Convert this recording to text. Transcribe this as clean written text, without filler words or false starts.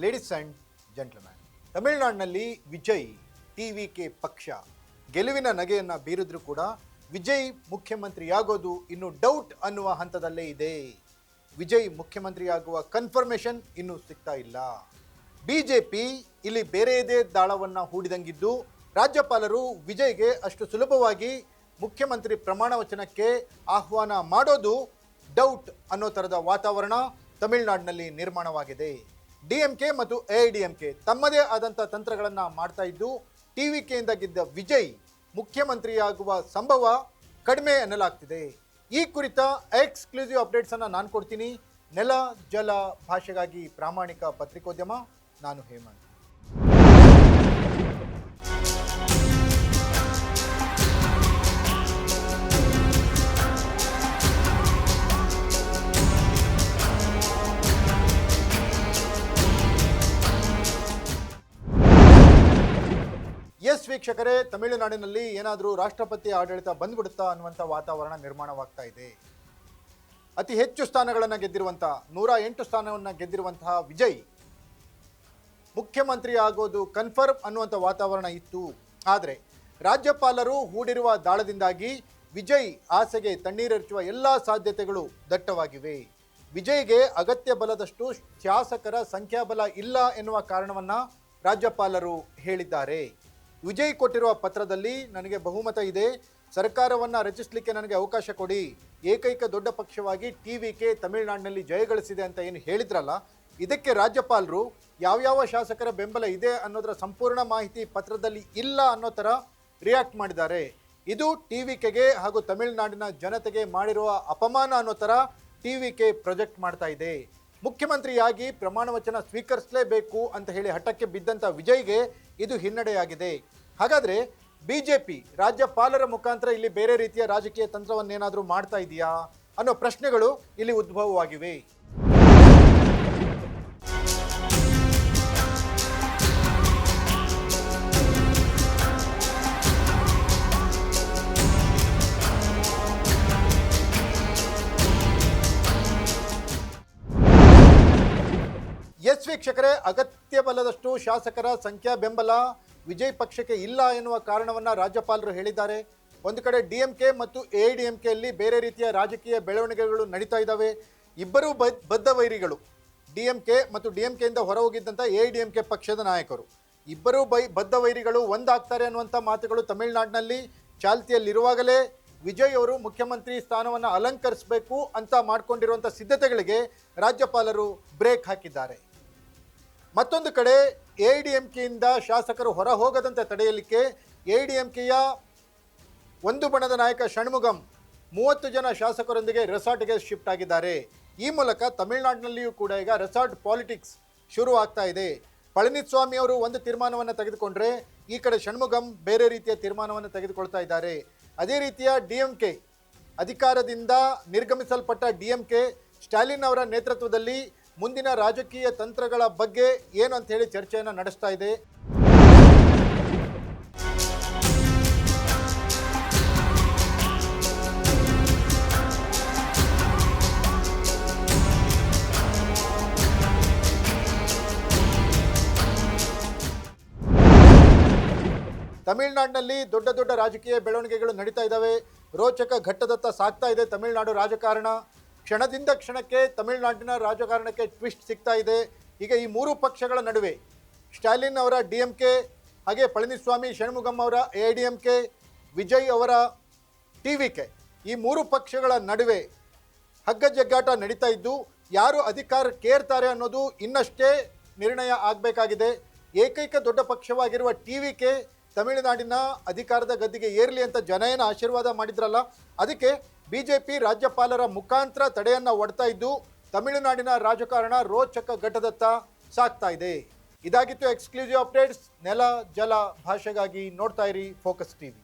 Ladies and gentleman, ತಮಿಳುನಾಡಿನಲ್ಲಿ Vijay TVK ಪಕ್ಷ ಗೆಲುವಿನ ನಗೆಯನ್ನು ಬೀರಿದ್ರೂ ಕೂಡ ವಿಜಯ್ ಮುಖ್ಯಮಂತ್ರಿಯಾಗೋದು ಇನ್ನು ಡೌಟ್ ಅನ್ನುವ ಹಂತದಲ್ಲೇ ಇದೆ. ವಿಜಯ್ ಮುಖ್ಯಮಂತ್ರಿಯಾಗುವ ಕನ್ಫರ್ಮೇಷನ್ ಇನ್ನೂ ಸಿಗ್ತಾ ಇಲ್ಲ. ಬಿಜೆಪಿ ಇಲ್ಲಿ ಬೇರೆಯದೇ ದಾಳವನ್ನು ಹೂಡಿದಂಗಿದ್ದು, ರಾಜ್ಯಪಾಲರು ವಿಜಯ್ಗೆ ಅಷ್ಟು ಸುಲಭವಾಗಿ ಮುಖ್ಯಮಂತ್ರಿ ಪ್ರಮಾಣ ವಚನಕ್ಕೆ ಆಹ್ವಾನ ಮಾಡೋದು ಡೌಟ್ ಅನ್ನೋ ಥರದ ವಾತಾವರಣ ತಮಿಳುನಾಡಿನಲ್ಲಿ ನಿರ್ಮಾಣವಾಗಿದೆ. ಡಿಎಂಕೆ ಮತ್ತು ಎಐಡಿಎಂಕೆ ತಮ್ಮದೇ ಆದಂಥ ತಂತ್ರಗಳನ್ನು ಮಾಡ್ತಾ ಇದ್ದು, ಟಿವಿಕೆಯಿಂದ ಗೆದ್ದ ವಿಜಯ್ ಮುಖ್ಯಮಂತ್ರಿಯಾಗುವ ಸಂಭವ ಕಡಿಮೆ ಎನ್ನಲಾಗ್ತಿದೆ. ಈ ಕುರಿತ ಎಕ್ಸ್ಕ್ಲೂಸಿವ್ ಅಪ್ಡೇಟ್ಸನ್ನು ನಾನು ಕೊಡ್ತೀನಿ. ನೆಲ ಜಲ ಭಾಷೆಗಾಗಿ ಪ್ರಾಮಾಣಿಕ ಪತ್ರಿಕೋದ್ಯಮ, ನಾನು ಹೇಮಂತ್. ಎಸ್ ವೀಕ್ಷಕರೇ, ತಮಿಳುನಾಡಿನಲ್ಲಿ ಏನಾದರೂ ರಾಷ್ಟ್ರಪತಿ ಆಡಳಿತ ಬಂದ್ಬಿಡುತ್ತಾ ಅನ್ನುವಂಥ ವಾತಾವರಣ ನಿರ್ಮಾಣವಾಗ್ತಾ ಇದೆ. ಅತಿ ಹೆಚ್ಚು ಸ್ಥಾನಗಳನ್ನು ಗೆದ್ದಿರುವಂಥ 108 ಸ್ಥಾನವನ್ನು ಗೆದ್ದಿರುವಂತಹ ವಿಜಯ್ ಮುಖ್ಯಮಂತ್ರಿ ಆಗೋದು ಕನ್ಫರ್ಮ್ ಅನ್ನುವಂಥ ವಾತಾವರಣ ಇತ್ತು. ಆದರೆ ರಾಜ್ಯಪಾಲರು ಹೂಡಿರುವ ದಾಳದಿಂದಾಗಿ ವಿಜಯ್ ಆಸೆಗೆ ತಣ್ಣೀರೆರಚುವ ಎಲ್ಲ ಸಾಧ್ಯತೆಗಳು ದಟ್ಟವಾಗಿವೆ. ವಿಜಯ್ಗೆ ಅಗತ್ಯ ಬಲದಷ್ಟು ಶಾಸಕರ ಸಂಖ್ಯಾಬಲ ಇಲ್ಲ ಎನ್ನುವ ಕಾರಣವನ್ನು ರಾಜ್ಯಪಾಲರು ಹೇಳಿದ್ದಾರೆ. ವಿಜಯ್ ಕೊಟ್ಟಿರುವ ಪತ್ರದಲ್ಲಿ ನನಗೆ ಬಹುಮತ ಇದೆ, ಸರ್ಕಾರವನ್ನು ರಚಿಸಲಿಕ್ಕೆ ನನಗೆ ಅವಕಾಶ ಕೊಡಿ, ಏಕೈಕ ದೊಡ್ಡ ಪಕ್ಷವಾಗಿ ಟಿವಿಕೆ ತಮಿಳುನಾಡಿನಲ್ಲಿ ಜಯಗಳಿಸಿದೆ ಅಂತ ಏನು ಹೇಳಿದ್ರಲ್ಲ, ಇದಕ್ಕೆ ರಾಜ್ಯಪಾಲರು ಯಾವ್ಯಾವ ಶಾಸಕರ ಬೆಂಬಲ ಇದೆ ಅನ್ನೋದರ ಸಂಪೂರ್ಣ ಮಾಹಿತಿ ಪತ್ರದಲ್ಲಿ ಇಲ್ಲ ಅನ್ನೋ ಥರ ರಿಯಾಕ್ಟ್ ಮಾಡಿದ್ದಾರೆ. ಇದು ಟಿವಿಕೆಗೆ ಹಾಗೂ ತಮಿಳುನಾಡಿನ ಜನತೆಗೆ ಮಾಡಿರುವ ಅಪಮಾನ ಅನ್ನೋ ಥರ ಟಿವಿಕೆ ಪ್ರೊಜೆಕ್ಟ್ ಮಾಡ್ತಾ ಇದೆ. ಮುಖ್ಯಮಂತ್ರಿಯಾಗಿ ಪ್ರಮಾಣ ವಚನ ಸ್ವೀಕರಿಸಲೇಬೇಕು ಅಂತ ಹೇಳಿ ಹಠಕ್ಕೆ ಬಿದ್ದಂಥ ವಿಜಯ್ಗೆ ಇದು ಹಿನ್ನಡೆಯಾಗಿದೆ. ಹಾಗಾದರೆ ಬಿಜೆಪಿ ರಾಜ್ಯಪಾಲರ ಮುಖಾಂತರ ಇಲ್ಲಿ ಬೇರೆ ರೀತಿಯ ರಾಜಕೀಯ ತಂತ್ರವನ್ನೇನಾದರೂ ಮಾಡ್ತಾ ಇದೆಯಾ ಅನ್ನೋ ಪ್ರಶ್ನೆಗಳು ಇಲ್ಲಿ ಉದ್ಭವವಾಗಿವೆ. ಎಸ್ ವೀಕ್ಷಕರೇ, ಅಗತ್ಯ ಬಲದಷ್ಟು ಶಾಸಕರ ಸಂಖ್ಯಾ ಬೆಂಬಲ ವಿಜಯ್ ಪಕ್ಷಕ್ಕೆ ಇಲ್ಲ ಎನ್ನುವ ಕಾರಣವನ್ನು ರಾಜ್ಯಪಾಲರು ಹೇಳಿದ್ದಾರೆ. ಒಂದು ಕಡೆ ಡಿಎಂಕೆ ಮತ್ತು ಎಐಡಿಎಂಕೆಯಲ್ಲಿ ಬೇರೆ ರೀತಿಯ ರಾಜಕೀಯ ಬೆಳವಣಿಗೆಗಳು ನಡೀತಾ ಇದ್ದಾವೆ. ಇಬ್ಬರೂ ಬದ್ಧ ವೈರಿಗಳು, ಡಿಎಂಕೆ ಮತ್ತು ಡಿಎಂಕೆಯಿಂದ ಹೊರ ಹೋಗಿದ್ದಂಥ ಎಐಡಿಎಂಕೆ ಪಕ್ಷದ ನಾಯಕರು ಇಬ್ಬರೂ ಬದ್ಧ ವೈರಿಗಳು ಒಂದಾಗ್ತಾರೆ ಅನ್ನುವಂಥ ಮಾತುಗಳು ತಮಿಳುನಾಡಿನಲ್ಲಿ ಚಾಲ್ತಿಯಲ್ಲಿರುವಾಗಲೇ ವಿಜಯ್ ಅವರು ಮುಖ್ಯಮಂತ್ರಿ ಸ್ಥಾನವನ್ನು ಅಲಂಕರಿಸಬೇಕು ಅಂತ ಮಾಡಿಕೊಂಡಿರುವಂಥ ಸಿದ್ಧತೆಗಳಿಗೆ ರಾಜ್ಯಪಾಲರು ಬ್ರೇಕ್ ಹಾಕಿದ್ದಾರೆ. ಮತ್ತೊಂದು ಕಡೆ ಎಐಡಿಎಂಕೆಯಿಂದ ಶಾಸಕರು ಹೊರ ಹೋಗದಂತೆ ತಡೆಯಲಿಕ್ಕೆ ಎಐಡಿಎಂಕೆಯ ಒಂದು ಬಣದ ನಾಯಕ ಷಣ್ಮುಗಂ 30 ಜನ ಶಾಸಕರೊಂದಿಗೆ ರೆಸಾರ್ಟ್ಗೆ ಶಿಫ್ಟ್ ಆಗಿದ್ದಾರೆ. ಈ ಮೂಲಕ ತಮಿಳುನಾಡಿನಲ್ಲಿಯೂ ಕೂಡ ಈಗ ರೆಸಾರ್ಟ್ ಪಾಲಿಟಿಕ್ಸ್ ಶುರು ಆಗ್ತಾ ಇದೆ. ಪಳನಿಸ್ವಾಮಿ ಅವರು ಒಂದು ತೀರ್ಮಾನವನ್ನು ತೆಗೆದುಕೊಂಡ್ರೆ ಈ ಕಡೆ ಷಣ್ಮುಗಂ ಬೇರೆ ರೀತಿಯ ತೀರ್ಮಾನವನ್ನು ತೆಗೆದುಕೊಳ್ತಾ ಇದ್ದಾರೆ. ಅದೇ ರೀತಿಯ ಡಿಎಂಕೆ ಅಧಿಕಾರದಿಂದ ನಿರ್ಗಮಿಸಲ್ಪಟ್ಟ ಡಿಎಂಕೆ ಸ್ಟಾಲಿನ್ ಅವರ ನೇತೃತ್ವದಲ್ಲಿ ಮುಂದಿನ ರಾಜಕೀಯ ತಂತ್ರಗಳ ಬಗ್ಗೆ ಏನು ಅಂತ ಹೇಳಿ ಚರ್ಚೆಯನ್ನು ನಡೆಸ್ತಾ ಇದೆ. ತಮಿಳುನಾಡಿನಲ್ಲಿ ದೊಡ್ಡ ದೊಡ್ಡ ರಾಜಕೀಯ ಬೆಳವಣಿಗೆಗಳು ನಡೀತಾ ಇದ್ದಾವೆ. ರೋಚಕ ಘಟ್ಟದತ್ತ ಸಾಗ್ತಾ ಇದೆ ತಮಿಳುನಾಡು ರಾಜಕಾರಣ. ಕ್ಷಣದಿಂದ ಕ್ಷಣಕ್ಕೆ ತಮಿಳುನಾಡಿನ ರಾಜಕಾರಣಕ್ಕೆ ಟ್ವಿಸ್ಟ್ ಸಿಗ್ತಾ ಇದೆ. ಈಗ ಈ ಮೂರು ಪಕ್ಷಗಳ ನಡುವೆ ಸ್ಟಾಲಿನ್ ಅವರ ಡಿಎಂಕೆ, ಹಾಗೆ ಪಳನಿಸ್ವಾಮಿ ಷಣ್ಮುಗಂ ಅವರ ಎಐಡಿಎಂಕೆ, ವಿಜಯ್ ಅವರ ಟಿವಿಕೆ, ಈ ಮೂರು ಪಕ್ಷಗಳ ನಡುವೆ ಹಗ್ಗಜಗ್ಗಾಟ ನಡೀತಾ ಇದ್ದು, ಯಾರು ಅಧಿಕಾರಕ್ಕೇರ್ತಾರೆ ಅನ್ನೋದು ಇನ್ನಷ್ಟೇ ನಿರ್ಣಯ ಆಗಬೇಕಾಗಿದೆ. ಏಕೈಕ ದೊಡ್ಡ ಪಕ್ಷವಾಗಿರುವ ಟಿವಿಕೆ ತಮಿಳುನಾಡಿನ ಅಧಿಕಾರದ ಗದ್ದಿಗೆ ಏರಲಿ ಅಂತ ಜನ ಏನು ಆಶೀರ್ವಾದ ಮಾಡಿದ್ರಲ್ಲ, ಅದಕ್ಕೆ ಬಿಜೆಪಿ ರಾಜ್ಯಪಾಲರ ಮುಖಾಂತರ ತಡೆಯನ್ನು ಒಡ್ತಾ ಇದ್ದು ತಮಿಳುನಾಡಿನ ರಾಜಕಾರಣ ರೋಚಕ ಘಟ್ಟದತ್ತ ಸಾಗ್ತಾ ಇದೆ. ಇದಾಗಿತ್ತು ಎಕ್ಸ್ಕ್ಲೂಸಿವ್ ಅಪ್ಡೇಟ್ಸ್. ನೆಲ ಜಲ ಭಾಷೆಗಾಗಿ ನೋಡ್ತಾ ಇರಿ ಫೋಕಸ್ ಟಿವಿ.